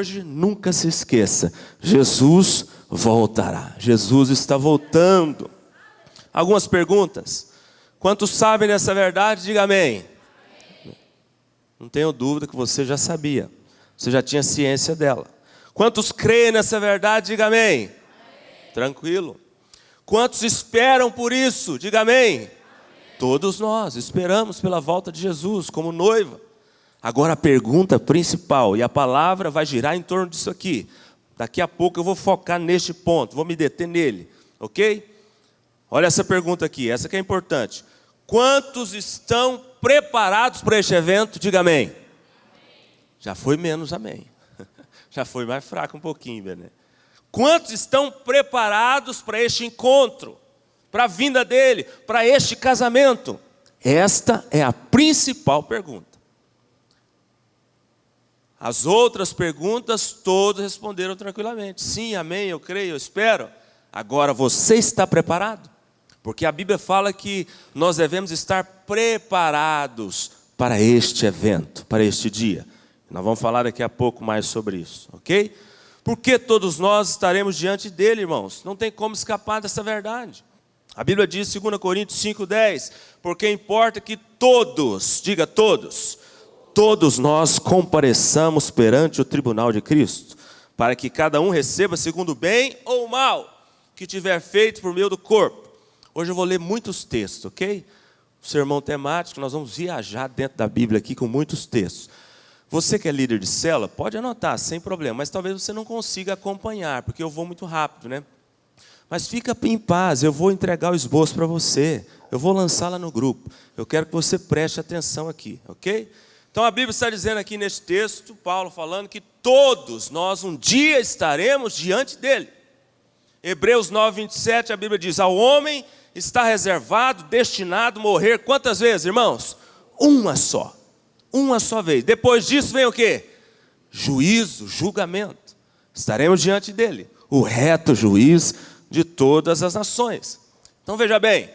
hoje, nunca se esqueça, Jesus voltará. Jesus está voltando. Algumas perguntas. Quantos sabem dessa verdade? Diga amém. Não tenho dúvida que você já sabia. Você já tinha ciência dela. Quantos creem nessa verdade? Diga amém. Tranquilo. Quantos esperam por isso? Diga amém. Todos nós esperamos pela volta de Jesus como noiva. Agora a pergunta principal, e a palavra vai girar em torno disso aqui. Daqui a pouco eu vou focar neste ponto, vou me deter nele, ok? Olha essa pergunta aqui, essa que é importante. Quantos estão preparados para este evento? Diga amém. Já foi menos amém. Já foi mais fraco um pouquinho, né? Quantos estão preparados para este encontro? Para a vinda dele, para este casamento? Esta é a principal pergunta. As outras perguntas, todos responderam tranquilamente. Sim, amém, eu creio, eu espero. Agora, você está preparado? Porque a Bíblia fala que nós devemos estar preparados para este evento, para este dia. Nós vamos falar daqui a pouco mais sobre isso, ok? Porque todos nós estaremos diante dele, irmãos. Não tem como escapar dessa verdade. A Bíblia diz, 2 Coríntios 5,10, porque importa que todos, diga todos nós compareçamos perante o tribunal de Cristo, para que cada um receba segundo o bem ou o mal que tiver feito por meio do corpo. Hoje eu vou ler muitos textos, ok? O sermão temático, nós vamos viajar dentro da Bíblia aqui com muitos textos. Você que é líder de célula, pode anotar, sem problema, mas talvez você não consiga acompanhar, porque eu vou muito rápido, né? Mas fica em paz, eu vou entregar o esboço para você, eu vou lançá-la no grupo. Eu quero que você preste atenção aqui, ok? Então a Bíblia está dizendo aqui neste texto, Paulo falando que todos nós um dia estaremos diante dele. Hebreus 9:27, a Bíblia diz, ao homem está reservado, destinado a morrer quantas vezes, irmãos? Uma só vez. Depois disso vem o quê? Juízo, julgamento. Estaremos diante dele, o reto juiz de todas as nações. Então veja bem,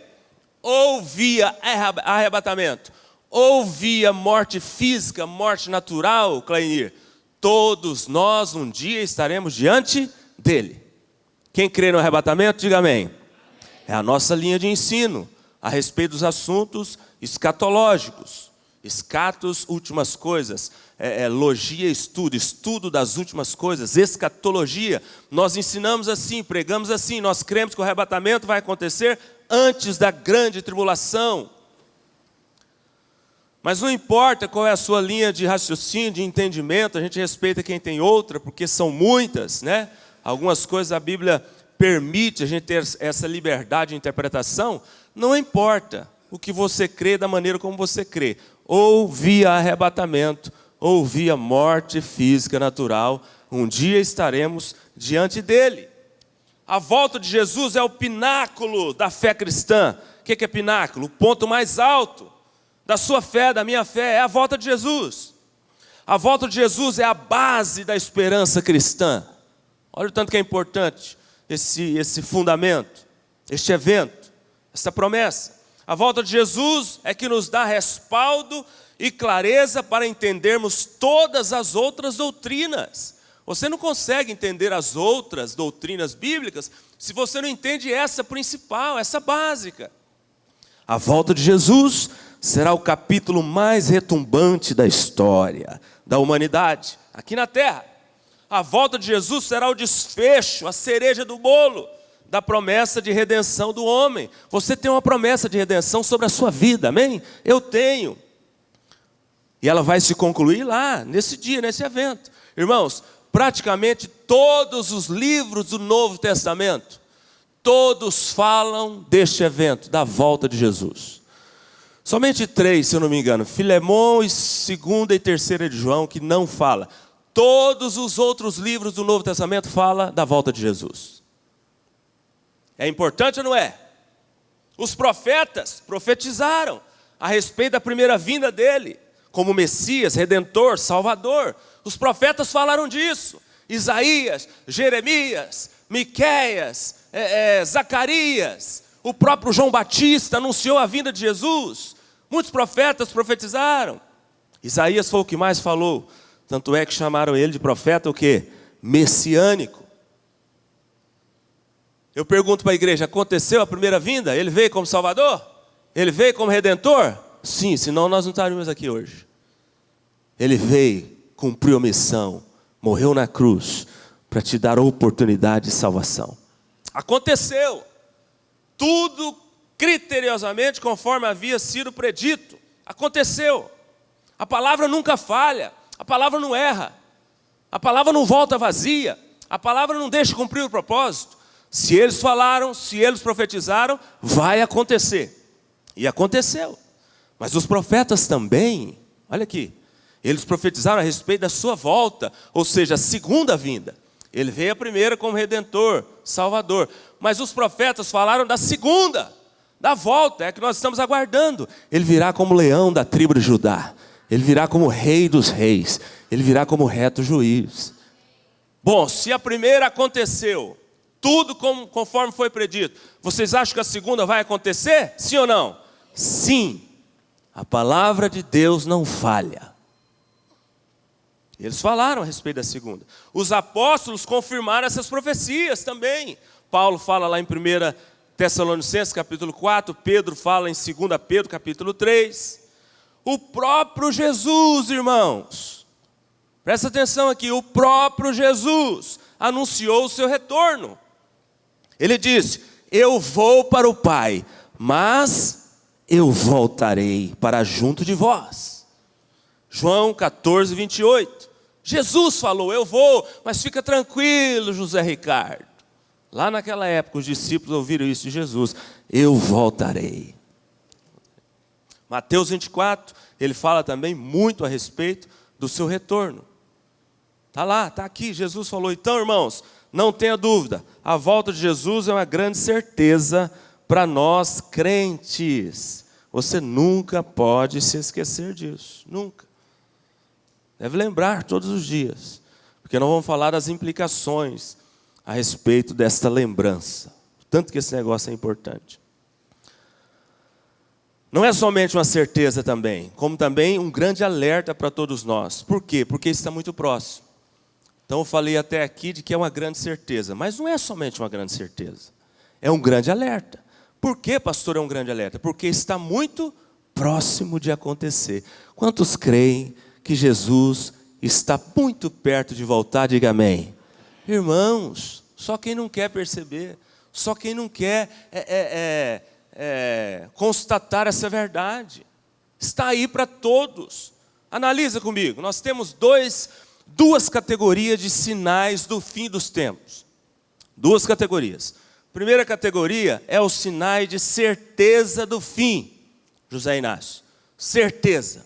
ou via arrebatamento, ou via morte física, morte natural, Clainir, todos nós um dia estaremos diante dele. Quem crê no arrebatamento, diga amém. É a nossa linha de ensino a respeito dos assuntos escatológicos. Escatos, últimas coisas. Logia, estudo das últimas coisas. Escatologia. Nós ensinamos assim, pregamos assim. Nós cremos que o arrebatamento vai acontecer antes da grande tribulação. Mas não importa qual é a sua linha de raciocínio, de entendimento, a gente respeita quem tem outra, porque são muitas, né? Algumas coisas a Bíblia permite a gente ter essa liberdade de interpretação. Não importa o que você crê, da maneira como você crê. Ou via arrebatamento, ou via morte física natural, um dia estaremos diante dele. A volta de Jesus é o pináculo da fé cristã. O que é pináculo? O ponto mais alto da sua fé, da minha fé, é a volta de Jesus. A volta de Jesus é a base da esperança cristã. Olha o tanto que é importante esse fundamento, este evento, essa promessa. A volta de Jesus é que nos dá respaldo e clareza para entendermos todas as outras doutrinas. Você não consegue entender as outras doutrinas bíblicas se você não entende essa principal, essa básica. A volta de Jesus será o capítulo mais retumbante da história da humanidade, aqui na terra. A volta de Jesus será o desfecho, a cereja do bolo da promessa de redenção do homem. Você tem uma promessa de redenção sobre a sua vida, amém? Eu tenho. E ela vai se concluir lá, nesse dia, nesse evento. Irmãos, praticamente todos os livros do Novo Testamento, todos falam deste evento, da volta de Jesus. Somente 3, se eu não me engano, Filemão e 2ª e 3ª de João, que não fala. Todos os outros livros do Novo Testamento falam da volta de Jesus. É importante ou não é? Os profetas profetizaram a respeito da primeira vinda dele, como Messias, Redentor, Salvador. Os profetas falaram disso. Isaías, Jeremias, Miqueias, Zacarias, o próprio João Batista anunciou a vinda de Jesus. Muitos profetas profetizaram. Isaías foi o que mais falou Tanto é que chamaram ele de profeta o quê? Messiânico. Eu pergunto para a igreja, aconteceu a primeira vinda? Ele veio como Salvador? Ele veio como Redentor? Sim, senão nós não estaríamos aqui hoje. Ele veio, cumpriu a missão, morreu na cruz, para te dar a oportunidade de salvação. Aconteceu. Tudo criteriosamente conforme havia sido predito. Aconteceu. A palavra nunca falha. A palavra não erra. A palavra não volta vazia. A palavra não deixa cumprir o propósito. Se eles falaram, se eles profetizaram, vai acontecer. E aconteceu. Mas os profetas também, olha aqui, eles profetizaram a respeito da sua volta, ou seja, a segunda vinda. Ele veio a primeira como Redentor, Salvador. Mas os profetas falaram da segunda, da volta, é que nós estamos aguardando. Ele virá como leão da tribo de Judá. Ele virá como rei dos reis. Ele virá como reto juiz. Bom, se a primeira aconteceu, tudo conforme foi predito, vocês acham que a segunda vai acontecer? Sim ou não? Sim. A palavra de Deus não falha. Eles falaram a respeito da segunda. Os apóstolos confirmaram essas profecias também. Paulo fala lá em 1 Tessalonicenses capítulo 4, Pedro fala em 2 Pedro capítulo 3. O próprio Jesus, irmãos, presta atenção aqui, o próprio Jesus anunciou o seu retorno. Ele disse, eu vou para o Pai, mas eu voltarei para junto de vós. João 14, 28. Jesus falou, eu vou, mas fica tranquilo, José Ricardo. Lá naquela época, os discípulos ouviram isso de Jesus. Eu voltarei. Mateus 24, ele fala também muito a respeito do seu retorno. Está lá, está aqui, Jesus falou. Então, irmãos, não tenha dúvida, a volta de Jesus é uma grande certeza para nós crentes. Você nunca pode se esquecer disso, nunca. Deve lembrar todos os dias, porque nós vamos falar das implicações a respeito desta lembrança. Tanto que esse negócio é importante. Não é somente uma certeza também, como também um grande alerta para todos nós. Por quê? Porque isso está muito próximo. Então eu falei até aqui de que é uma grande certeza, mas não é somente uma grande certeza. É um grande alerta. Por que, pastor, é um grande alerta? Porque está muito próximo de acontecer. Quantos creem que Jesus está muito perto de voltar? Diga amém. Irmãos, só quem não quer perceber, só quem não quer constatar essa verdade. Está aí para todos. Analisa comigo, nós temos duas categorias de sinais do fim dos tempos. Duas categorias. Primeira categoria é os sinais de certeza do fim. José Inácio, certeza.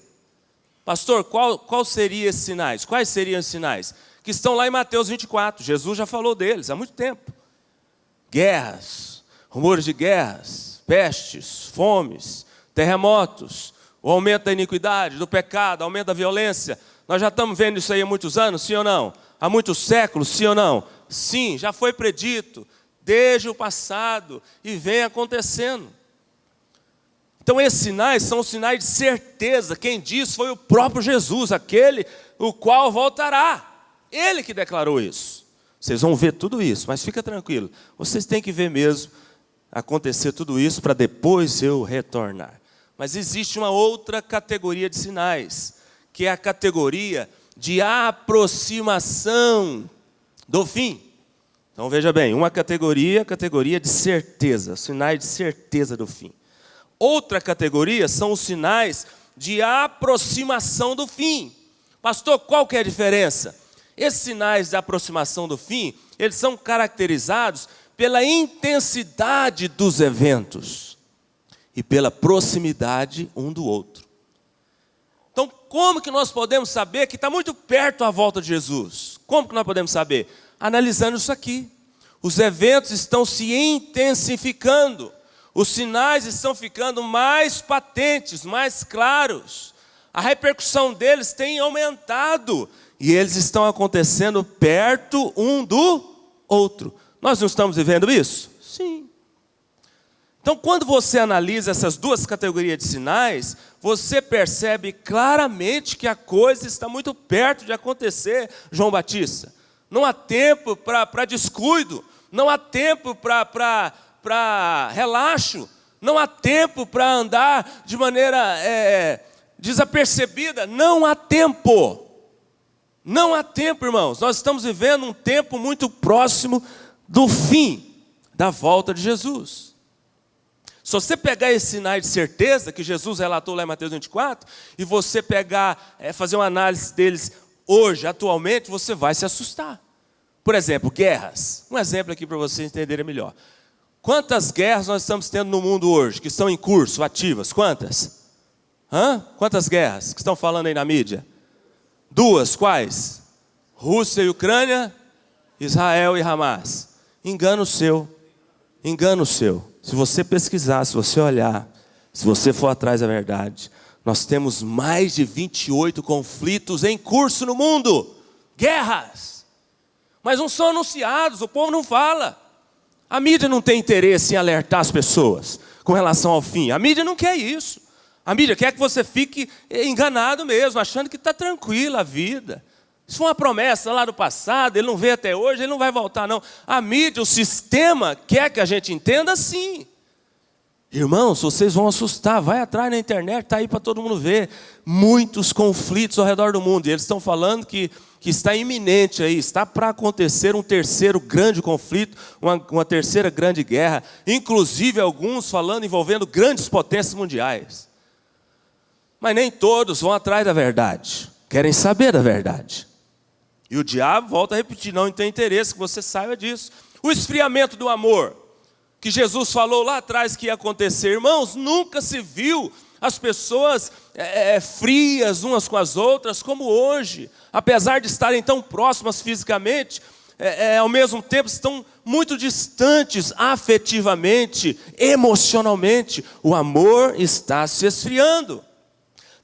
Pastor, qual seriam esses sinais? Quais seriam os sinais? Que estão lá em Mateus 24. Jesus já falou deles há muito tempo. Guerras, rumores de guerras, pestes, fomes, terremotos, o aumento da iniquidade, do pecado, aumento da violência. Nós já estamos vendo isso aí há muitos anos, sim ou não? Há muitos séculos, sim ou não? Sim, já foi predito desde o passado e vem acontecendo. Então esses sinais são sinais de certeza. Quem disse foi o próprio Jesus, aquele o qual voltará. Ele que declarou isso. Vocês vão ver tudo isso, mas fica tranquilo. Vocês têm que ver mesmo acontecer tudo isso para depois eu retornar. Mas existe uma outra categoria de sinais, que é a categoria de aproximação do fim. Então veja bem, uma categoria de certeza, sinais de certeza do fim. Outra categoria são os sinais de aproximação do fim. Pastor, qual que é a diferença? Esses sinais de aproximação do fim, eles são caracterizados pela intensidade dos eventos e pela proximidade um do outro. Então, como que nós podemos saber que está muito perto a volta de Jesus? Como que nós podemos saber? Analisando isso aqui. Os eventos estão se intensificando. Os sinais estão ficando mais patentes, mais claros. A repercussão deles tem aumentado. E eles estão acontecendo perto um do outro. Nós não estamos vivendo isso? Sim. Então, Então, quando você analisa essas duas categorias de sinais, você percebe claramente que a coisa está muito perto de acontecer, João Batista. Não há tempo para descuido, não há tempo para relaxo, não há tempo para andar de maneira desapercebida, não há tempo. Não há tempo, irmãos. Nós estamos vivendo um tempo muito próximo do fim da volta de Jesus. Se você pegar esses sinais de certeza que Jesus relatou lá em Mateus 24, e você pegar, fazer uma análise deles hoje, atualmente, você vai se assustar. Por exemplo, guerras. Um exemplo aqui para vocês entenderem melhor. Quantas guerras nós estamos tendo no mundo hoje, que estão em curso, ativas? Quantas? Quantas guerras que estão falando aí na mídia? 2, quais? Rússia e Ucrânia, Israel e Hamas. Engano seu. Engano seu. Se você pesquisar, se você olhar, se você for atrás da verdade, nós temos mais de 28 conflitos em curso no mundo. Guerras. Mas não são anunciados, o povo não fala. A mídia não tem interesse em alertar as pessoas com relação ao fim. A mídia não quer isso. A mídia quer que você fique enganado mesmo, achando que está tranquila a vida. Isso foi uma promessa lá do passado, ele não veio até hoje, ele não vai voltar não. A mídia, o sistema, quer que a gente entenda assim. Irmãos, vocês vão assustar, vai atrás na internet, está aí para todo mundo ver. Muitos conflitos ao redor do mundo. E eles estão falando que está iminente aí, está para acontecer um terceiro grande conflito, uma terceira grande guerra. Inclusive alguns falando envolvendo grandes potências mundiais. Mas nem todos vão atrás da verdade, querem saber da verdade. E o diabo, volta a repetir, não tem interesse que você saiba disso. O esfriamento do amor, que Jesus falou lá atrás que ia acontecer. Irmãos, nunca se viu as pessoas frias umas com as outras como hoje. Apesar de estarem tão próximas fisicamente, ao mesmo tempo estão muito distantes afetivamente, emocionalmente. O amor está se esfriando.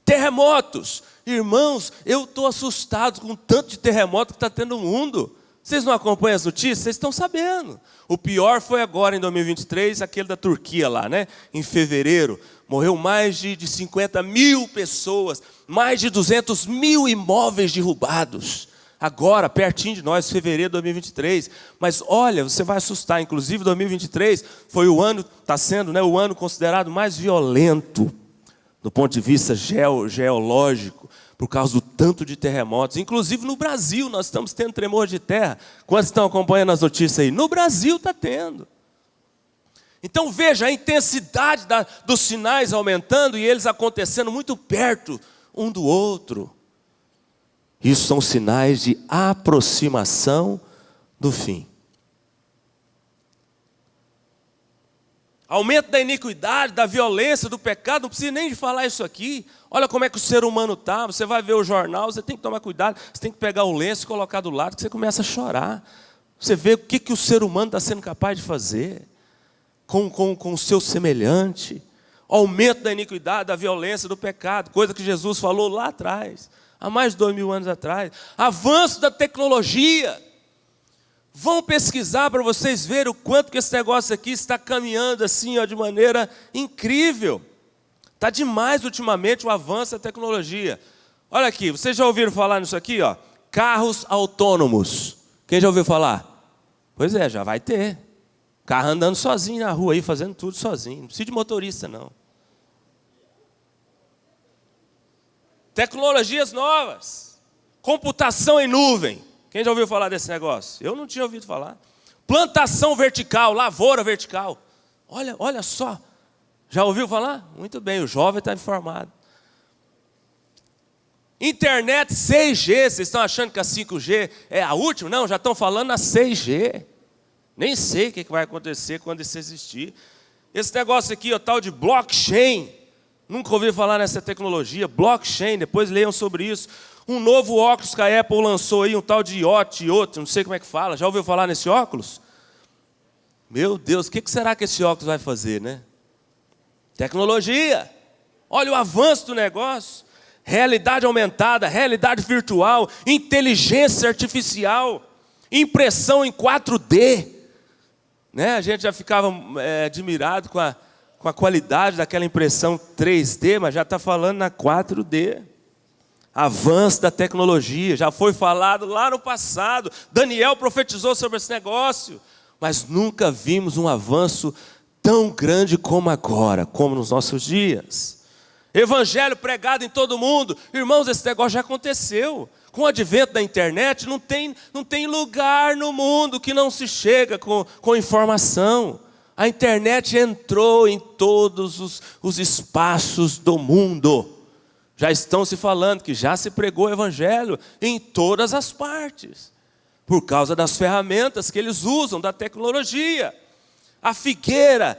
Terremotos. Irmãos, eu estou assustado com o tanto de terremoto que está tendo no mundo. Vocês não acompanham as notícias? Vocês estão sabendo. O pior foi agora, em 2023, aquele da Turquia lá, né? Em fevereiro. Morreu mais de 50 mil pessoas. Mais de 200 mil imóveis derrubados. Agora, pertinho de nós, fevereiro de 2023. Mas olha, você vai assustar. Inclusive, 2023 foi o ano, está sendo, né, o ano considerado mais violento do ponto de vista geológico, por causa do tanto de terremotos. Inclusive no Brasil nós estamos tendo tremor de terra. Quantos estão acompanhando as notícias aí? No Brasil está tendo. Então veja a intensidade dos sinais aumentando e eles acontecendo muito perto um do outro. Isso são sinais de aproximação do fim. Aumento da iniquidade, da violência, do pecado, não precisa nem de falar isso aqui. Olha como é que o ser humano está, você vai ver o jornal, você tem que tomar cuidado, você tem que pegar o lenço e colocar do lado, que você começa a chorar. Você vê o que o ser humano está sendo capaz de fazer com o seu semelhante. Aumento da iniquidade, da violência, do pecado, coisa que Jesus falou lá atrás, há mais de 2000 anos atrás. Avanço da tecnologia. Vão pesquisar para vocês verem o quanto que esse negócio aqui está caminhando assim, ó, de maneira incrível. Está demais ultimamente o avanço da tecnologia. Olha aqui, vocês já ouviram falar nisso aqui? Ó? Carros autônomos. Quem já ouviu falar? Pois é, já vai ter. Carro andando sozinho na rua aí, fazendo tudo sozinho. Não precisa de motorista, não. Tecnologias novas. Computação em nuvem. Quem já ouviu falar desse negócio? Eu não tinha ouvido falar. Plantação vertical, lavoura vertical. Olha só. Já ouviu falar? Muito bem, o jovem está informado. Internet 6G, vocês estão achando que a 5G é a última? Não, já estão falando na 6G. Nem sei o que vai acontecer quando isso existir. Esse negócio aqui, o tal de blockchain. Nunca ouvi falar nessa tecnologia. Blockchain, depois leiam sobre isso. Um novo óculos que a Apple lançou aí, um tal de IoT, não sei como é que fala. Já ouviu falar nesse óculos? Meu Deus, o que será que esse óculos vai fazer, né? Tecnologia. Olha o avanço do negócio. Realidade aumentada, realidade virtual, inteligência artificial, impressão em 4D. Né? A gente já ficava admirado com com a qualidade daquela impressão 3D, mas já está falando na 4D. Avanço da tecnologia, já foi falado lá no passado. Daniel profetizou sobre esse negócio, mas nunca vimos um avanço tão grande como agora, como nos nossos dias. Evangelho pregado em todo mundo. Irmãos, esse negócio já aconteceu. Com o advento da internet, não tem lugar no mundo que não se chega com informação. A internet entrou em todos os espaços do mundo. Já estão se falando que já se pregou o evangelho em todas as partes, por causa das ferramentas que eles usam, da tecnologia. A figueira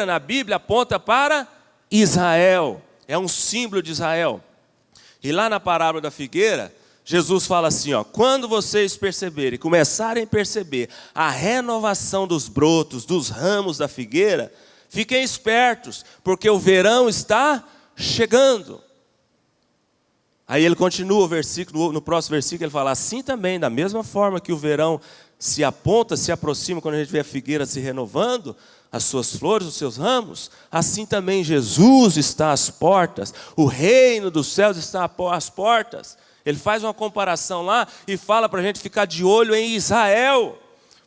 na Bíblia aponta para Israel, é um símbolo de Israel. E lá na parábola da figueira, Jesus fala assim, quando vocês perceberem, começarem a perceber a renovação dos brotos, dos ramos da figueira, fiquem espertos, porque o verão está chegando. Aí ele continua o versículo, no próximo versículo ele fala, assim também, da mesma forma que o verão se aponta, se aproxima, quando a gente vê a figueira se renovando, as suas flores, os seus ramos, assim também Jesus está às portas, o reino dos céus está às portas. Ele faz uma comparação lá e fala para a gente ficar de olho em Israel,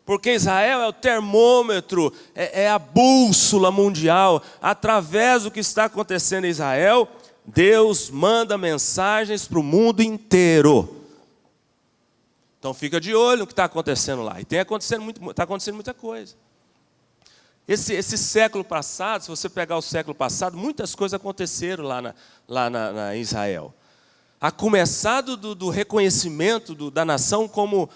porque Israel é o termômetro, é a bússola mundial. Através do que está acontecendo em Israel, Deus manda mensagens para o mundo inteiro. Então fica de olho no que está acontecendo lá. E está acontecendo muita coisa. Esse século passado, se você pegar o século passado, muitas coisas aconteceram lá na Israel. A começar do reconhecimento da nação como,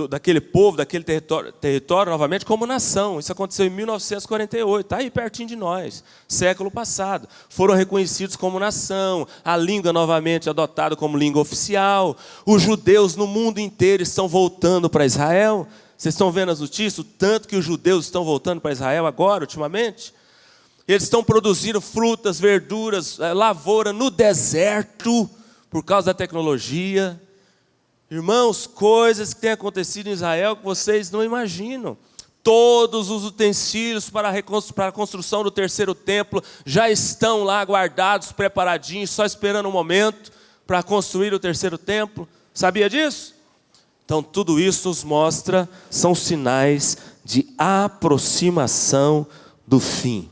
daquele povo, daquele território novamente como nação. Isso aconteceu em 1948, está aí pertinho de nós, século passado. Foram reconhecidos como nação, a língua novamente adotada como língua oficial. Os judeus no mundo inteiro estão voltando para Israel. Vocês estão vendo as notícias? O tanto que os judeus estão voltando para Israel agora, ultimamente. Eles estão produzindo frutas, verduras, lavoura no deserto, por causa da tecnologia. Irmãos, coisas que têm acontecido em Israel que vocês não imaginam. Todos os utensílios para a construção do terceiro templo já estão lá guardados, preparadinhos, só esperando um momento para construir o terceiro templo. Sabia disso? Então tudo isso nos mostra, são sinais de aproximação do fim.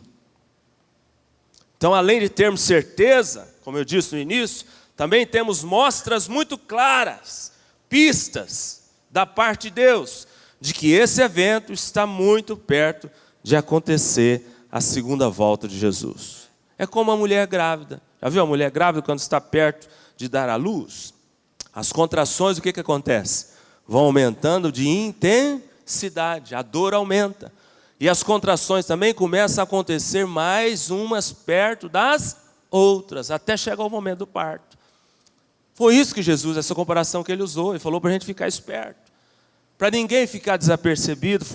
Então, além de termos certeza, como eu disse no início, também temos mostras muito claras, pistas da parte de Deus, de que esse evento está muito perto de acontecer, a segunda volta de Jesus. É como a mulher grávida. Já viu a mulher grávida quando está perto de dar à luz? As contrações, o que acontece? Vão aumentando de intensidade, a dor aumenta. E as contrações também começam a acontecer mais umas perto das outras, até chegar o momento do parto. Foi isso que Jesus, essa comparação que ele usou, ele falou para a gente ficar esperto. Para ninguém ficar desapercebido,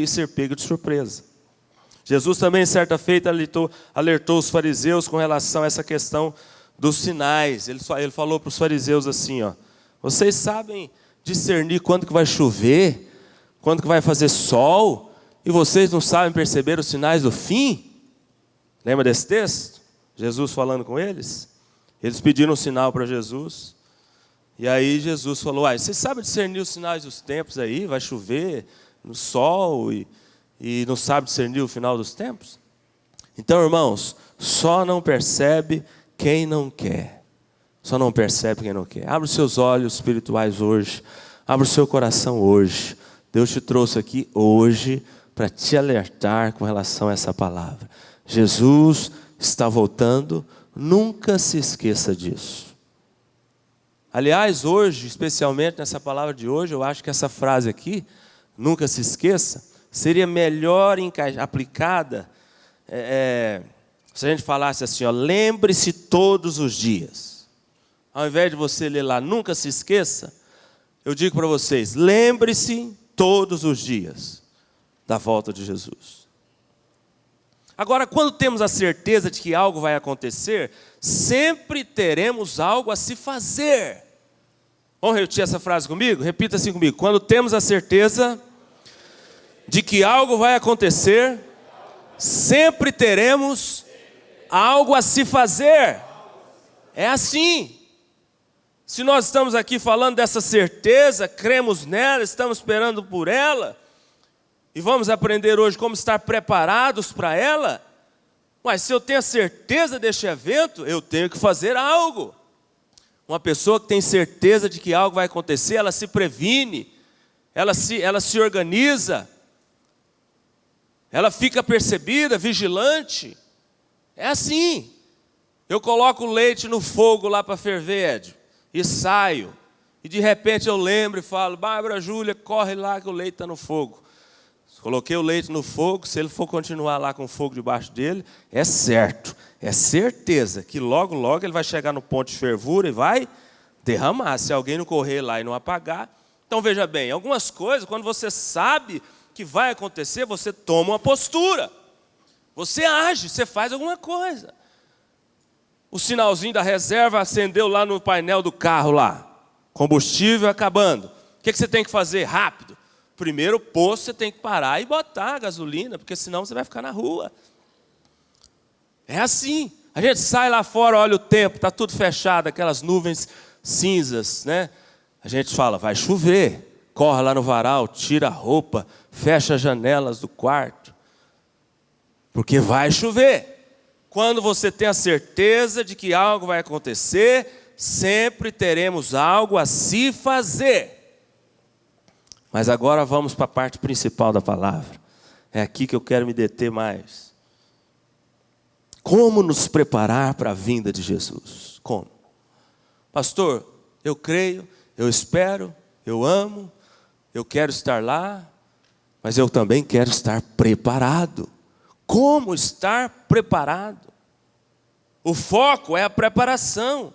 ser pego de surpresa. Jesus também, certa feita, alertou os fariseus com relação a essa questão dos sinais. Ele falou para os fariseus assim, vocês sabem discernir quando que vai chover, quando que vai fazer sol, e vocês não sabem perceber os sinais do fim? Lembra desse texto? Jesus falando com eles? Eles pediram um sinal para Jesus. E aí Jesus falou, vocês sabem discernir os sinais dos tempos aí? Vai chover no sol e não sabe discernir o final dos tempos? Então, irmãos, só não percebe quem não quer. Só não percebe quem não quer. Abre os seus olhos espirituais hoje. Abre o seu coração hoje. Deus te trouxe aqui hoje para te alertar com relação a essa palavra. Jesus está voltando. Nunca se esqueça disso. Aliás, hoje, especialmente nessa palavra de hoje, eu acho que essa frase aqui, nunca se esqueça, seria melhor aplicada se a gente falasse assim, lembre-se todos os dias. Ao invés de você ler lá, nunca se esqueça, eu digo para vocês, lembre-se todos os dias da volta de Jesus. Agora, quando temos a certeza de que algo vai acontecer, sempre teremos algo a se fazer. Vamos repetir essa frase comigo? Repita assim comigo. Quando temos a certeza de que algo vai acontecer, sempre teremos algo a se fazer. É assim. Se nós estamos aqui falando dessa certeza, cremos nela, estamos esperando por ela, e vamos aprender hoje como estar preparados para ela, mas se eu tenho a certeza deste evento, eu tenho que fazer algo. Uma pessoa que tem certeza de que algo vai acontecer, ela se previne, ela se organiza, ela fica percebida, vigilante. É assim. Eu coloco o leite no fogo lá para ferver, Ed, e saio. E de repente eu lembro e falo, Bárbara, Júlia, corre lá que o leite está no fogo. Coloquei o leite no fogo, se ele for continuar lá com o fogo debaixo dele, é certo, é certeza que logo, logo ele vai chegar no ponto de fervura e vai derramar, se alguém não correr lá e não apagar. Então veja bem, algumas coisas, quando você sabe que vai acontecer, você toma uma postura, você age, você faz alguma coisa. O sinalzinho da reserva acendeu lá no painel do carro lá, combustível acabando. O que você tem que fazer? Rápido. Primeiro posto você tem que parar e botar a gasolina, porque senão você vai ficar na rua. É assim. A gente sai lá fora, olha o tempo, está tudo fechado, aquelas nuvens cinzas, né? A gente fala, vai chover. Corre lá no varal, tira a roupa, fecha as janelas do quarto. Porque vai chover. Quando você tem a certeza de que algo vai acontecer, sempre teremos algo a se fazer. Mas agora vamos para a parte principal da palavra. É aqui que eu quero me deter mais. Como nos preparar para a vinda de Jesus? Como? Pastor, eu creio, eu espero, eu amo, eu quero estar lá, mas eu também quero estar preparado. Como estar preparado? O foco é a preparação.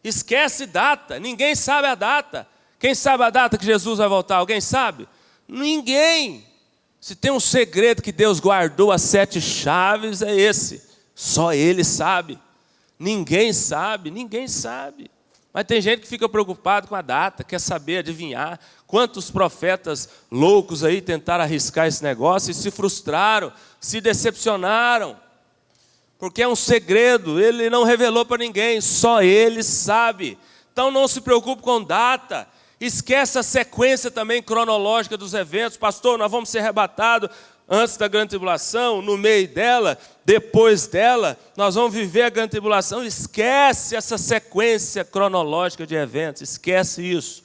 Esquece data, ninguém sabe a data. Quem sabe a data que Jesus vai voltar? Alguém sabe? Ninguém. Se tem um segredo que Deus guardou as 7 chaves, é esse. Só Ele sabe. Ninguém sabe, ninguém sabe. Mas tem gente que fica preocupado com a data, quer saber, adivinhar. Quantos profetas loucos aí tentaram arriscar esse negócio e se frustraram, se decepcionaram. Porque é um segredo, Ele não revelou para ninguém, só Ele sabe. Então não se preocupe com data. Esquece a sequência também cronológica dos eventos. Pastor, nós vamos ser arrebatados antes da grande tribulação, no meio dela, depois dela. Nós vamos viver a grande tribulação. Esquece essa sequência cronológica de eventos. Esquece isso.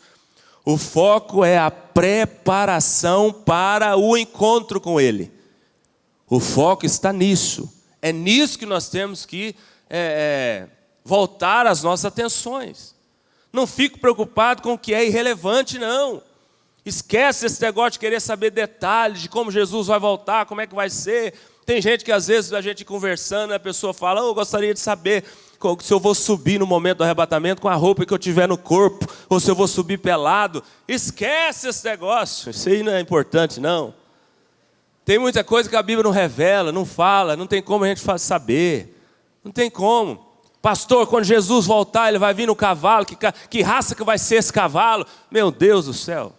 O foco é a preparação para o encontro com Ele. O foco está nisso. É nisso que nós temos que voltar as nossas atenções. Não fico preocupado com o que é irrelevante, não. Esquece esse negócio de querer saber detalhes de como Jesus vai voltar, como é que vai ser. Tem gente que às vezes a gente conversando, a pessoa fala, eu gostaria de saber se eu vou subir no momento do arrebatamento com a roupa que eu tiver no corpo, ou se eu vou subir pelado. Esquece esse negócio, isso aí não é importante, não. Tem muita coisa que a Bíblia não revela, não fala, não tem como a gente saber. Não tem como. Pastor, quando Jesus voltar, Ele vai vir no cavalo, que raça que vai ser esse cavalo? Meu Deus do céu.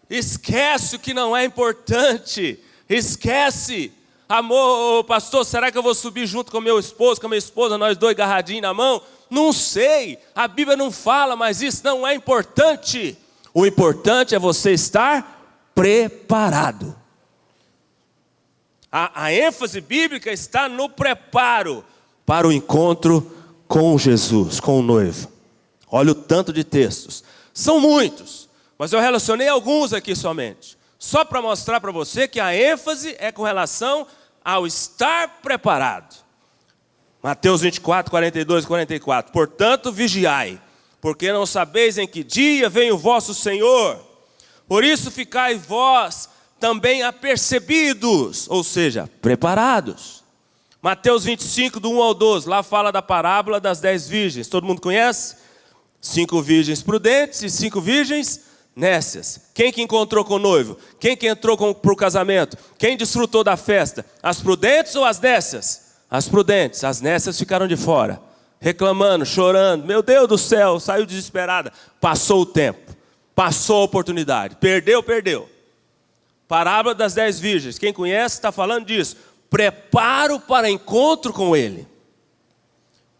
Esquece o que não é importante. Esquece. Amor, pastor, será que eu vou subir junto com meu esposo, com a minha esposa, nós dois agarradinhos na mão? Não sei. A Bíblia não fala, mas isso não é importante. O importante é você estar preparado. A ênfase bíblica está no preparo para o encontro com Jesus, com o noivo. Olha o tanto de textos. São muitos, mas eu relacionei alguns aqui somente. Só para mostrar para você que a ênfase é com relação ao estar preparado. Mateus 24, 42 e 44. Portanto, vigiai, porque não sabeis em que dia vem o vosso Senhor. Por isso ficai vós também apercebidos, ou seja, preparados. Mateus 25, do 1 ao 12, lá fala da parábola das 10 virgens. Todo mundo conhece? 5 virgens prudentes e 5 virgens nécias. Quem que encontrou com o noivo? Quem que entrou para o casamento? Quem desfrutou da festa? As prudentes ou as nécias? As prudentes. As nécias ficaram de fora, reclamando, chorando. Meu Deus do céu, saiu desesperada. Passou o tempo, passou a oportunidade. Perdeu. Parábola das 10 virgens. Quem conhece está falando disso. preparo para encontro com Ele.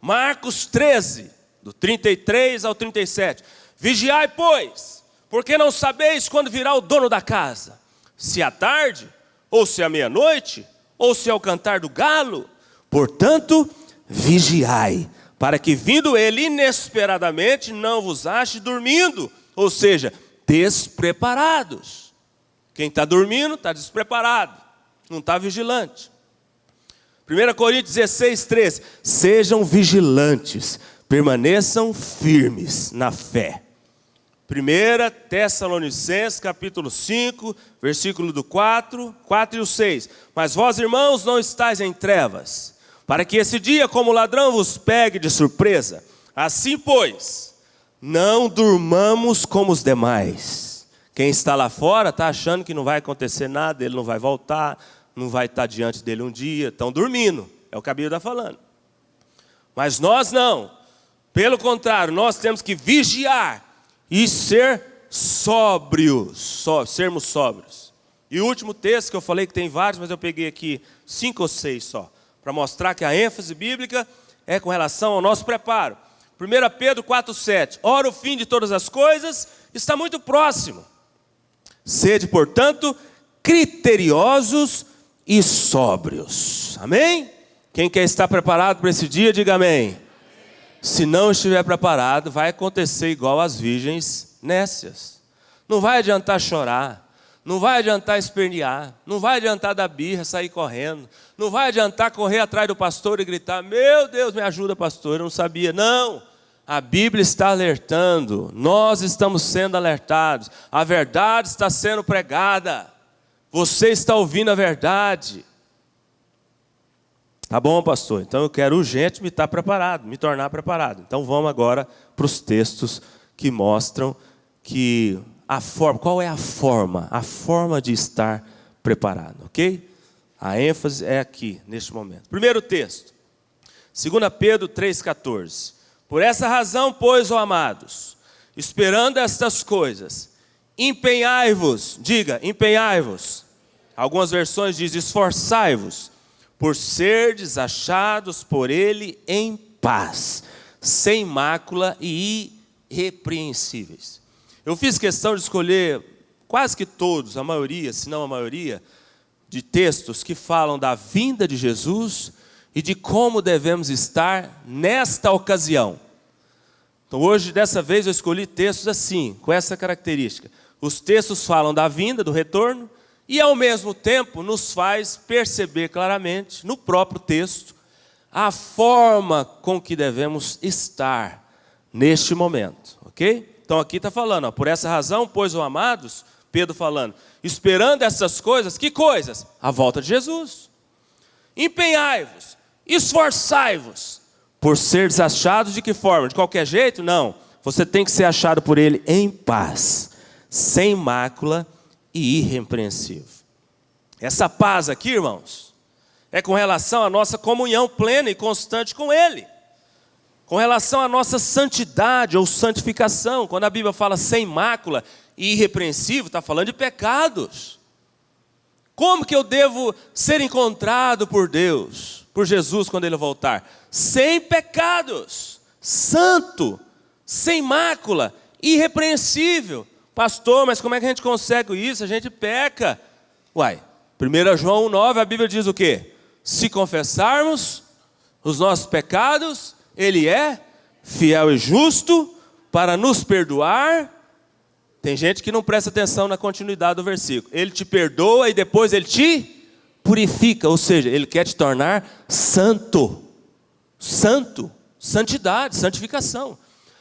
Marcos 13, do 33 ao 37. Vigiai, pois, porque não sabeis quando virá o dono da casa, se à tarde, ou se à meia-noite, ou se ao cantar do galo. Portanto, vigiai, para que vindo ele inesperadamente não vos ache dormindo, ou seja, despreparados. Quem está dormindo está despreparado, não está vigilante. 1 Coríntios 16, 13. Sejam vigilantes, permaneçam firmes na fé. 1 Tessalonicenses, capítulo 5, versículo do 4 e o 6. Mas vós, irmãos, não estáis em trevas, para que esse dia como ladrão vos pegue de surpresa. Assim, pois, não durmamos como os demais. Quem está lá fora está achando que não vai acontecer nada, ele não vai voltar, não vai estar diante dele um dia, estão dormindo, é o que a Bíblia está falando. Mas nós não, pelo contrário, nós temos que vigiar e ser sóbrios, sermos sóbrios. E o último texto que eu falei que tem vários, mas eu peguei aqui 5 ou 6 só, para mostrar que a ênfase bíblica é com relação ao nosso preparo. 1 Pedro 4,7. Ora, o fim de todas as coisas está muito próximo. Sede, portanto, criteriosos e sóbrios. Amém? Quem quer estar preparado para esse dia, diga amém. Se não estiver preparado, vai acontecer igual às virgens nécias. Não vai adiantar chorar, não vai adiantar espernear, não vai adiantar dar birra, sair correndo, não vai adiantar correr atrás do pastor e gritar: meu Deus, me ajuda, pastor, eu não sabia. Não, a Bíblia está alertando, nós estamos sendo alertados, a verdade está sendo pregada, você está ouvindo a verdade. Tá bom, pastor, então eu quero urgente me estar preparado, me tornar preparado. Então vamos agora para os textos que mostram que a forma, qual é a forma de estar preparado, ok? A ênfase é aqui, neste momento. Primeiro texto, 2 Pedro 3,14. Por essa razão, pois, ó amados, esperando estas coisas, empenhai-vos, diga, empenhai-vos. Algumas versões dizem esforçai-vos, por serdes achados por ele em paz, sem mácula e irrepreensíveis. Eu fiz questão de escolher quase que todos, a maioria, se não a maioria, de textos que falam da vinda de Jesus e de como devemos estar nesta ocasião. Então hoje, dessa vez, eu escolhi textos assim, com essa característica. Os textos falam da vinda, do retorno, e ao mesmo tempo nos faz perceber claramente, no próprio texto, a forma com que devemos estar neste momento, ok? Então aqui está falando, ó, por essa razão, pois, ó amados, Pedro falando, esperando essas coisas, que coisas? A volta de Jesus. Empenhai-vos, esforçai-vos, por seres achados de que forma? De qualquer jeito? Não, você tem que ser achado por ele em paz, sem mácula e irrepreensível. Essa paz aqui, irmãos, é com relação à nossa comunhão plena e constante com ele. Com relação à nossa santidade ou santificação. Quando a Bíblia fala sem mácula e irrepreensível, está falando de pecados. Como que eu devo ser encontrado por Deus, por Jesus, quando Ele voltar? Sem pecados, santo, sem mácula, irrepreensível. Pastor, mas como é que a gente consegue isso? A gente peca. Uai, 1 João 1,9, a Bíblia diz o quê? Se confessarmos os nossos pecados, Ele é fiel e justo para nos perdoar. Tem gente que não presta atenção na continuidade do versículo. Ele te perdoa e depois Ele te purifica. Ou seja, Ele quer te tornar santo. Santo, santidade, santificação.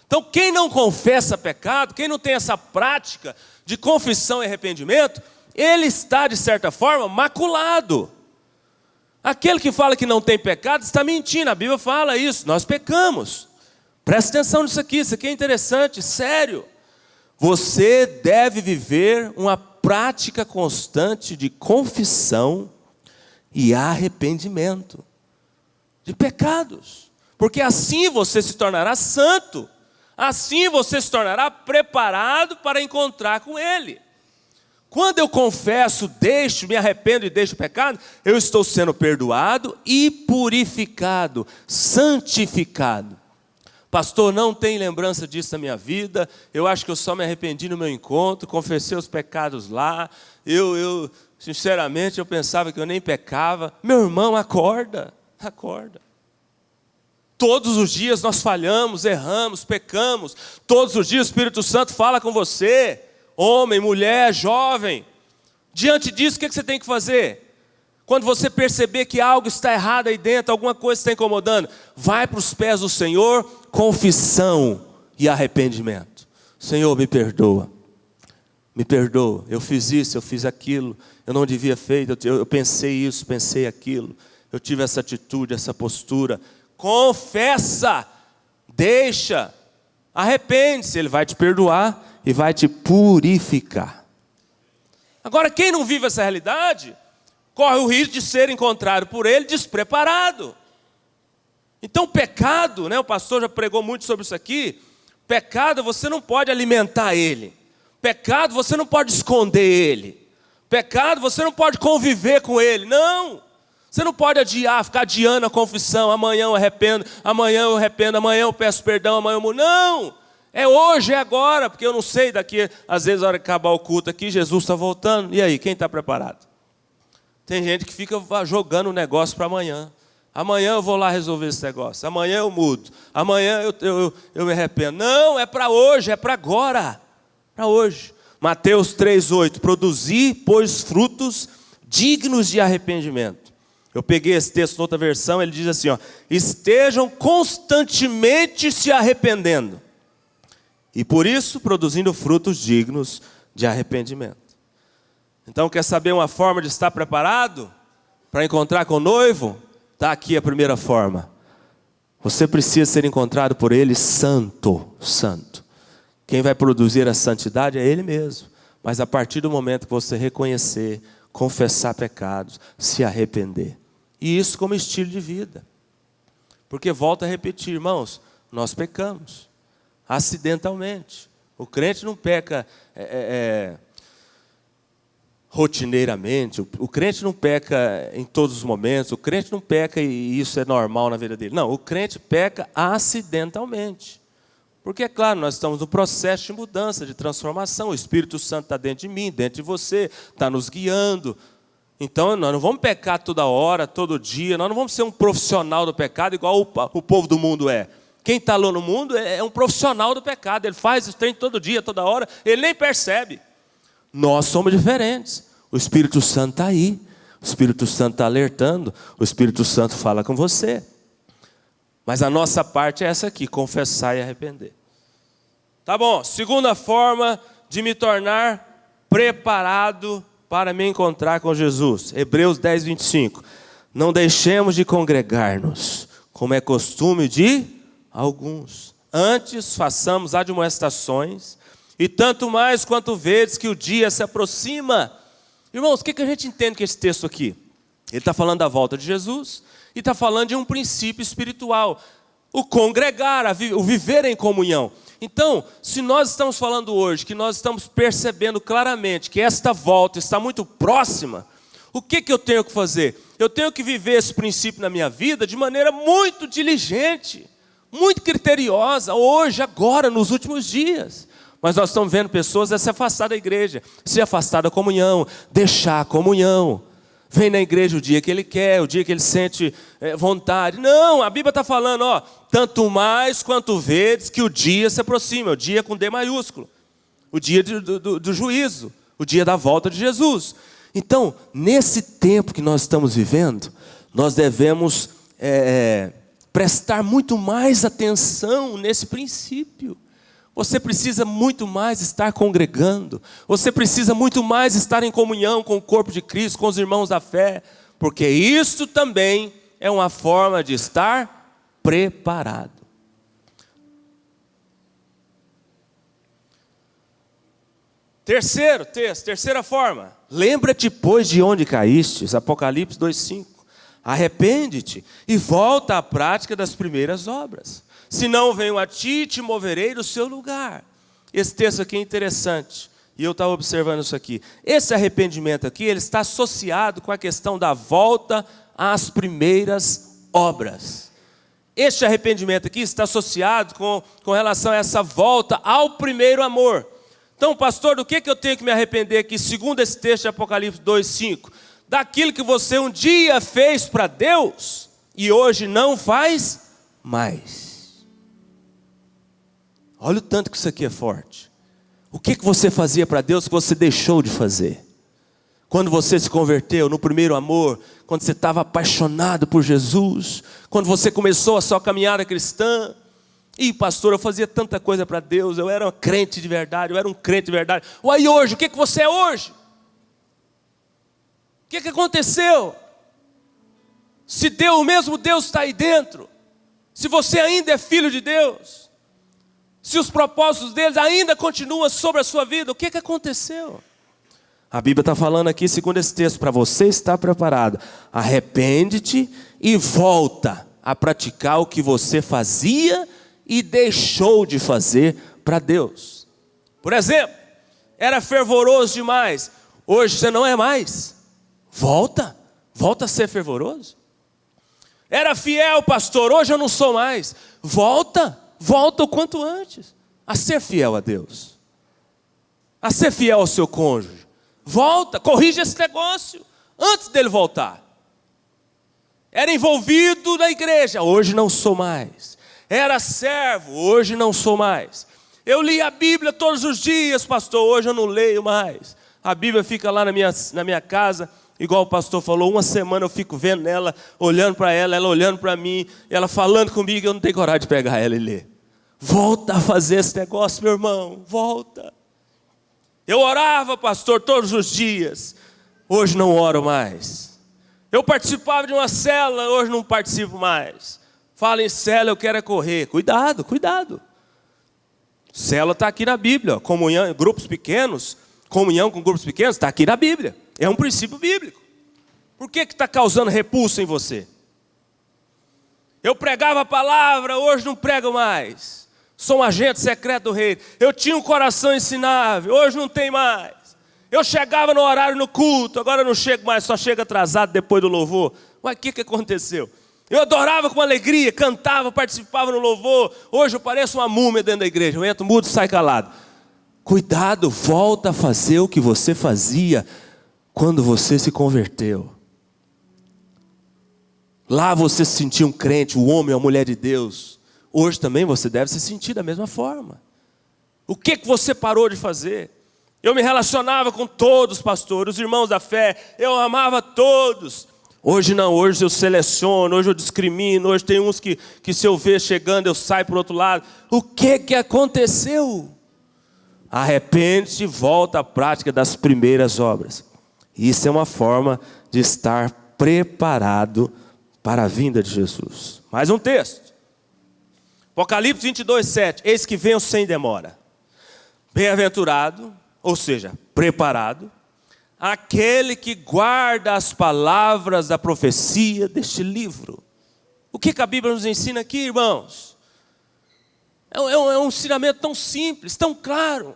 Então, quem não confessa pecado, quem não tem essa prática de confissão e arrependimento, ele está, de certa forma, maculado. Aquele que fala que não tem pecado está mentindo, a Bíblia fala isso, nós pecamos. Presta atenção nisso aqui é interessante, sério. Você deve viver uma prática constante de confissão e arrependimento de pecados. Porque assim você se tornará santo. Assim você se tornará preparado para encontrar com Ele. Quando eu confesso, me arrependo e deixo o pecado, eu estou sendo perdoado e purificado, santificado. Pastor, não tem lembrança disso na minha vida, eu acho que eu só me arrependi no meu encontro, confessei os pecados lá, sinceramente, eu pensava que eu nem pecava. Meu irmão, acorda. Todos os dias nós falhamos, erramos, pecamos. Todos os dias o Espírito Santo fala com você, homem, mulher, jovem. Diante disso, o que você tem que fazer? Quando você perceber que algo está errado aí dentro, alguma coisa está incomodando, vai para os pés do Senhor, confissão e arrependimento. Senhor, me perdoa, eu fiz isso, eu fiz aquilo, eu não devia feito, eu pensei isso, pensei aquilo, eu tive essa atitude, essa postura. Confessa, deixa, arrepende-se, Ele vai te perdoar e vai te purificar. Agora, quem não vive essa realidade, corre o risco de ser encontrado por Ele despreparado. Então, pecado, o pastor já pregou muito sobre isso aqui. Pecado, você não pode alimentar ele. Pecado, você não pode esconder ele. Pecado, você não pode conviver com ele. Não, você não pode ficar adiando a confissão. Amanhã eu arrependo, amanhã eu peço perdão, amanhã eu mudo. Não, é hoje, é agora, porque eu não sei daqui, às vezes, na hora que acabar o culto aqui, Jesus está voltando. E aí, quem está preparado? Tem gente que fica jogando o negócio para amanhã. Amanhã eu vou lá resolver esse negócio. Amanhã eu mudo. Amanhã eu me arrependo. Não, é para hoje, é para agora. Para hoje. Mateus 3,8. Produzi, pois, frutos dignos de arrependimento. Eu peguei esse texto em outra versão, ele diz assim, estejam constantemente se arrependendo. E por isso, produzindo frutos dignos de arrependimento. Então, quer saber uma forma de estar preparado para encontrar com o noivo? Está aqui a primeira forma. Você precisa ser encontrado por Ele santo. Quem vai produzir a santidade é Ele mesmo. Mas a partir do momento que você reconhecer, confessar pecados, se arrepender. E isso como estilo de vida. Porque volta a repetir, irmãos, nós pecamos acidentalmente. O crente não peca rotineiramente, o crente não peca em todos os momentos, o crente não peca e isso é normal na vida dele. Não, o crente peca acidentalmente. Porque, é claro, nós estamos no processo de mudança, de transformação. O Espírito Santo está dentro de mim, dentro de você, está nos guiando. Então, nós não vamos pecar toda hora, todo dia, nós não vamos ser um profissional do pecado igual o povo do mundo é. Quem está lá no mundo é um profissional do pecado, ele faz isso todo dia, toda hora, ele nem percebe. Nós somos diferentes. O Espírito Santo está aí. O Espírito Santo está alertando. O Espírito Santo fala com você. Mas a nossa parte é essa aqui, confessar e arrepender. Tá bom, segunda forma de me tornar preparado para me encontrar com Jesus. Hebreus 10, 25. Não deixemos de congregar-nos, como é costume de alguns. Antes façamos admoestações, e tanto mais quanto vedes que o dia se aproxima. Irmãos, o que a gente entende com esse texto aqui? Ele está falando da volta de Jesus e está falando de um princípio espiritual. O congregar, o viver em comunhão. Então, se nós estamos falando hoje, que nós estamos percebendo claramente que esta volta está muito próxima, o que eu tenho que fazer? Eu tenho que viver esse princípio na minha vida de maneira muito diligente, muito criteriosa, hoje, agora, nos últimos dias. Mas nós estamos vendo pessoas se afastar da igreja, se afastar da comunhão, deixar a comunhão. Vem na igreja o dia que ele quer, o dia que ele sente vontade. Não, a Bíblia está falando, tanto mais quanto vedes que o dia se aproxima, o dia com D maiúsculo, o dia do juízo, o dia da volta de Jesus. Então, nesse tempo que nós estamos vivendo, nós devemos prestar muito mais atenção nesse princípio. Você precisa muito mais estar congregando. Você precisa muito mais estar em comunhão com o corpo de Cristo, com os irmãos da fé. Porque isso também é uma forma de estar preparado. Terceiro texto, terceira forma. Lembra-te, pois, de onde caístes. Apocalipse 2,5. Arrepende-te e volta à prática das primeiras obras. Se não venho a ti, te moverei do seu lugar. Esse texto aqui é interessante. E eu estava observando isso aqui. Esse arrependimento aqui, ele está associado com a questão da volta às primeiras obras. Este arrependimento aqui está associado com relação a essa volta ao primeiro amor. Então, pastor, do que eu tenho que me arrepender aqui, segundo esse texto de Apocalipse 2:5? Daquilo que você um dia fez para Deus e hoje não faz mais. Olha o tanto que isso aqui é forte. O que você fazia para Deus que você deixou de fazer? Quando você se converteu no primeiro amor, quando você estava apaixonado por Jesus, quando você começou a sua caminhada cristã. Ih, pastor, eu fazia tanta coisa para Deus, eu era um crente de verdade, eu era um crente de verdade. Uai, hoje, o que você é hoje? O que aconteceu? Se Deus, o mesmo Deus está aí dentro, se você ainda é filho de Deus, se os propósitos deles ainda continuam sobre a sua vida, o que aconteceu? A Bíblia está falando aqui, segundo esse texto, para você estar preparado. Arrepende-te e volta a praticar o que você fazia e deixou de fazer para Deus. Por exemplo, era fervoroso demais, hoje você não é mais. Volta a ser fervoroso. Era fiel, pastor, hoje eu não sou mais. Volta o quanto antes a ser fiel a Deus, a ser fiel ao seu cônjuge. Volta, corrige esse negócio antes dele voltar. Era envolvido na igreja, hoje não sou mais. Era servo, hoje não sou mais. Eu li a Bíblia todos os dias, pastor, hoje eu não leio mais. A Bíblia fica lá na minha casa, igual o pastor falou, uma semana eu fico vendo ela, olhando para ela olhando para mim, ela falando comigo, eu não tenho coragem de pegar ela e ler. Volta a fazer esse negócio, meu irmão, volta. Eu orava, pastor, todos os dias, hoje não oro mais. Eu participava de uma célula, hoje não participo mais. Fala em célula, eu quero é correr. Cuidado. Célula está aqui na Bíblia, comunhão, grupos pequenos, comunhão com grupos pequenos, está aqui na Bíblia. É um princípio bíblico. Por que está causando repulso em você? Eu pregava a palavra, hoje não prego mais. Sou um agente secreto do rei. Eu tinha um coração ensinável, hoje não tem mais. Eu chegava no horário no culto, agora não chego mais, só chego atrasado depois do louvor. Mas o que aconteceu? Eu adorava com alegria, cantava, participava no louvor. Hoje eu pareço uma múmia dentro da igreja. Eu entro mudo e saio calado. Cuidado, volta a fazer o que você fazia quando você se converteu. Lá você se sentia um crente, o homem ou a mulher de Deus. Hoje também você deve se sentir da mesma forma. O que você parou de fazer? Eu me relacionava com todos, pastor, os irmãos da fé. Eu amava todos. Hoje não, hoje eu seleciono, hoje eu discrimino. Hoje tem uns que se eu ver chegando, eu saio para o outro lado. O que aconteceu? Arrepende-se e volta à prática das primeiras obras. Isso é uma forma de estar preparado para a vinda de Jesus. Mais um texto. Apocalipse 22:7. Eis que venho sem demora. Bem-aventurado, ou seja, preparado, aquele que guarda as palavras da profecia deste livro. O que a Bíblia nos ensina aqui, irmãos? É um ensinamento tão simples, tão claro.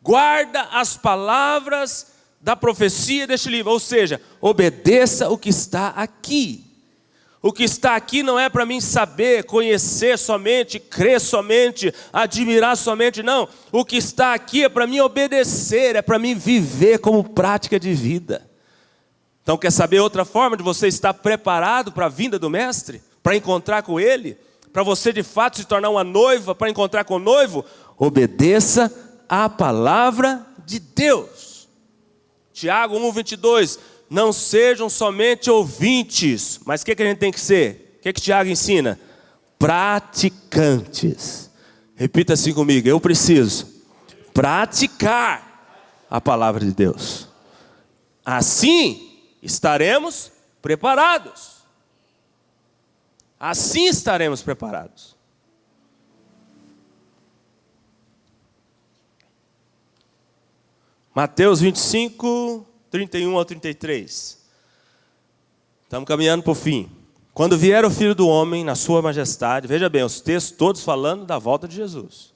Guarda as palavras da profecia deste livro, ou seja, obedeça o que está aqui. O que está aqui não é para mim saber, conhecer somente, crer somente, admirar somente, não. O que está aqui é para mim obedecer, é para mim viver como prática de vida. Então quer saber outra forma de você estar preparado para a vinda do Mestre? Para encontrar com Ele? Para você de fato se tornar uma noiva, para encontrar com o noivo? Obedeça a palavra de Deus. Tiago 1:22. Não sejam somente ouvintes, mas o que a gente tem que ser? O que Tiago ensina? Praticantes. Repita assim comigo, eu preciso praticar a palavra de Deus. Assim estaremos preparados. Assim estaremos preparados. Mateus 25, 31 ao 33. Estamos caminhando para o fim. Quando vier o Filho do Homem na sua majestade, veja bem, os textos todos falando da volta de Jesus.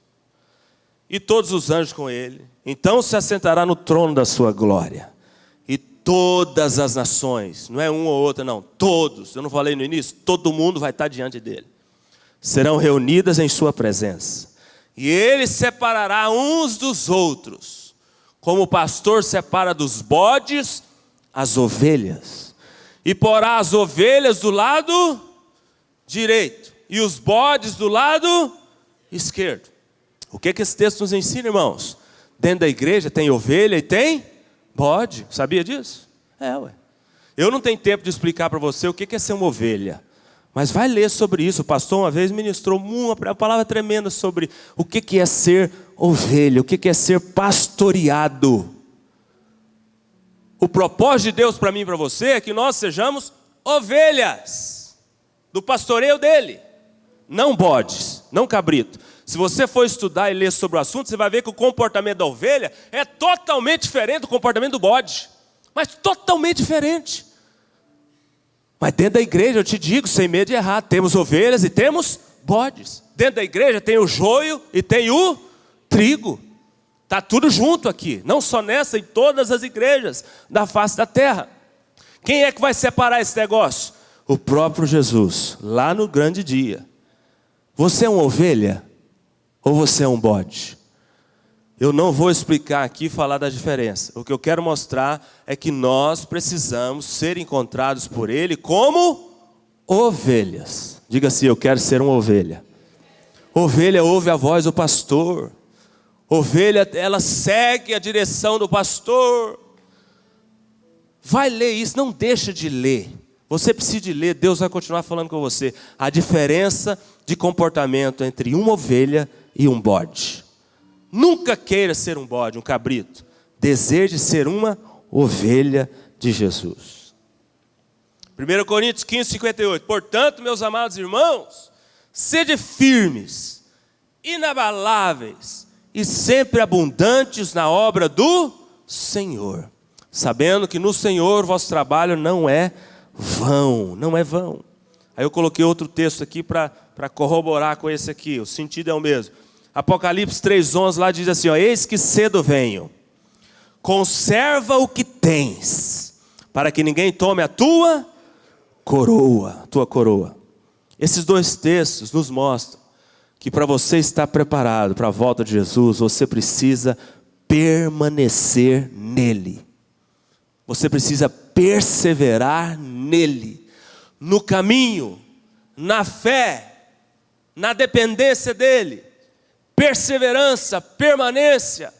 e todos os anjos com ele. Então se assentará no trono da sua glória. E todas as nações, não é uma ou outra não, todos, eu não falei no início, todo mundo vai estar diante dele. Serão reunidas em sua presença. E ele separará uns dos outros, como o pastor separa dos bodes as ovelhas. E porá as ovelhas do lado direito e os bodes do lado esquerdo. O que esse texto nos ensina, irmãos? Dentro da igreja tem ovelha e tem bode. Sabia disso? Ué. Eu não tenho tempo de explicar para você o que é ser uma ovelha. Mas vai ler sobre isso. O pastor uma vez ministrou uma palavra tremenda sobre o que é ser ovelha, o que é ser pastoreado. O propósito de Deus para mim e para você é que nós sejamos ovelhas do pastoreio dele, não bodes, não cabrito. Se você for estudar e ler sobre o assunto, você vai ver que o comportamento da ovelha é totalmente diferente do comportamento do bode, mas totalmente diferente. Mas dentro da igreja, eu te digo, sem medo de errar, temos ovelhas e temos bodes. Dentro da igreja tem o joio e tem o trigo. Está tudo junto aqui, não só nessa, em todas as igrejas da face da terra. Quem é que vai separar esse negócio? O próprio Jesus, lá no grande dia. Você é uma ovelha ou você é um bode? Eu não vou explicar aqui e falar da diferença. O que eu quero mostrar é que nós precisamos ser encontrados por Ele como ovelhas. Diga assim, eu quero ser uma ovelha. Ovelha ouve a voz do pastor. Ovelha, ela segue a direção do pastor. Vai ler isso, não deixa de ler. Você precisa de ler, Deus vai continuar falando com você. A diferença de comportamento entre uma ovelha e um bode. Nunca queira ser um bode, um cabrito. Deseje ser uma ovelha de Jesus. 1 Coríntios 15, 58. Portanto, meus amados irmãos, sede firmes, inabaláveis e sempre abundantes na obra do Senhor, sabendo que no Senhor vosso trabalho não é vão, não é vão. Aí eu coloquei outro texto aqui para corroborar com esse aqui, o sentido é o mesmo. Apocalipse 3,11 lá diz assim, eis que cedo venho, conserva o que tens, para que ninguém tome a tua coroa. Esses dois textos nos mostram que para você estar preparado para a volta de Jesus, você precisa permanecer nele. Você precisa perseverar nele, no caminho, na fé, na dependência dele. Perseverança, permanência.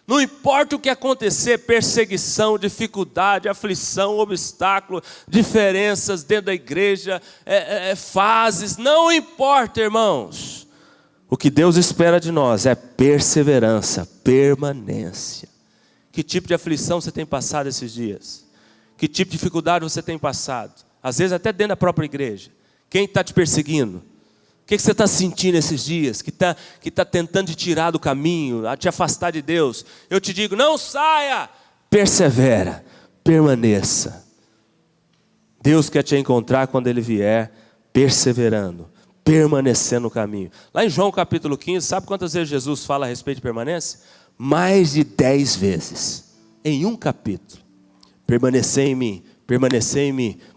Não importa o que acontecer, perseguição, dificuldade, aflição, obstáculo, diferenças dentro da igreja, fases, não importa, irmãos. O que Deus espera de nós é perseverança, permanência. Que tipo de aflição você tem passado esses dias? Que tipo de dificuldade você tem passado? Às vezes até dentro da própria igreja. Quem está te perseguindo? O que você está sentindo esses dias? Que está tentando te tirar do caminho, a te afastar de Deus? Eu te digo, não saia, persevera, permaneça. Deus quer te encontrar quando Ele vier, perseverando, permanecendo no caminho. Lá em João capítulo 15, sabe quantas vezes Jesus fala a respeito de permanência? Mais de 10 vezes, em um capítulo. Permanecer em mim,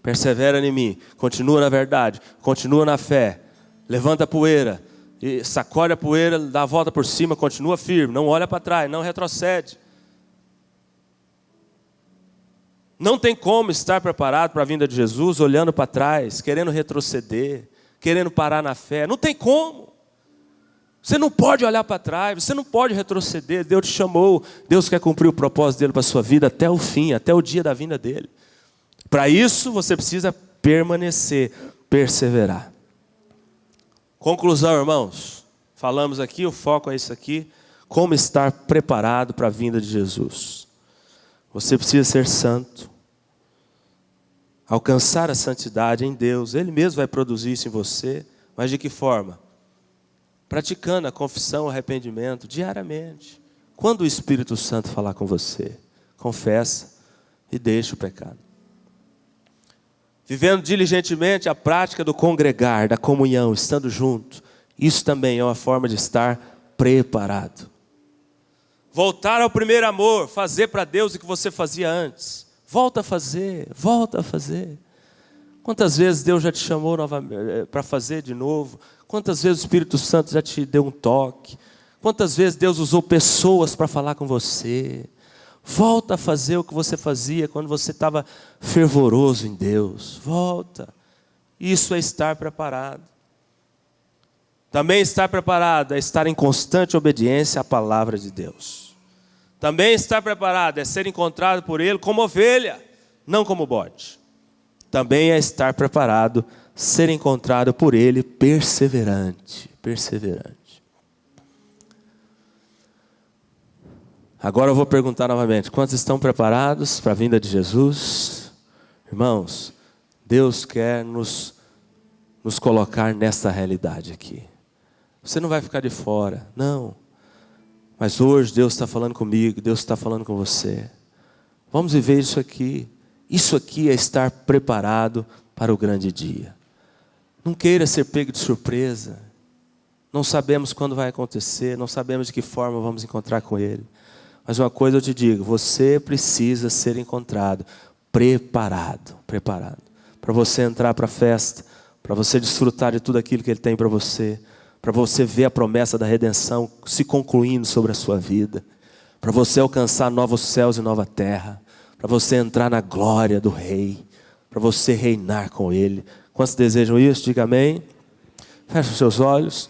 persevera em mim, continua na verdade, continua na fé. Levanta a poeira, e sacode a poeira, dá a volta por cima, continua firme, não olha para trás, não retrocede. Não tem como estar preparado para a vinda de Jesus olhando para trás, querendo retroceder, querendo parar na fé. Não tem como. Você não pode olhar para trás, você não pode retroceder. Deus te chamou, Deus quer cumprir o propósito dele para a sua vida até o fim, até o dia da vinda dele. Para isso você precisa permanecer, perseverar. Conclusão, irmãos, falamos aqui, o foco é isso aqui, como estar preparado para a vinda de Jesus. Você precisa ser santo, alcançar a santidade em Deus, Ele mesmo vai produzir isso em você, mas de que forma? Praticando a confissão, o arrependimento, diariamente. Quando o Espírito Santo falar com você, confessa e deixa o pecado. Vivendo diligentemente a prática do congregar, da comunhão, estando junto. Isso também é uma forma de estar preparado. Voltar ao primeiro amor, fazer para Deus o que você fazia antes. Volta a fazer, volta a fazer. Quantas vezes Deus já te chamou para fazer de novo? Quantas vezes o Espírito Santo já te deu um toque? Quantas vezes Deus usou pessoas para falar com você? Volta a fazer o que você fazia quando você estava fervoroso em Deus. Volta. Isso é estar preparado. Também estar preparado é estar em constante obediência à palavra de Deus. Também estar preparado é ser encontrado por Ele como ovelha, não como bode. Também é estar preparado, ser encontrado por Ele perseverante, perseverante. Agora eu vou perguntar novamente, quantos estão preparados para a vinda de Jesus? Irmãos, Deus quer nos colocar nessa realidade aqui. Você não vai ficar de fora, não. Mas hoje Deus está falando comigo, Deus está falando com você. Vamos viver isso aqui. Isso aqui é estar preparado para o grande dia. Não queira ser pego de surpresa. Não sabemos quando vai acontecer, não sabemos de que forma vamos encontrar com Ele. Mas uma coisa eu te digo, você precisa ser encontrado preparado, preparado. Para você entrar para a festa, para você desfrutar de tudo aquilo que Ele tem para você ver a promessa da redenção se concluindo sobre a sua vida, para você alcançar novos céus e nova terra, para você entrar na glória do Rei, para você reinar com Ele. Quantos desejam isso? Diga amém. Feche os seus olhos.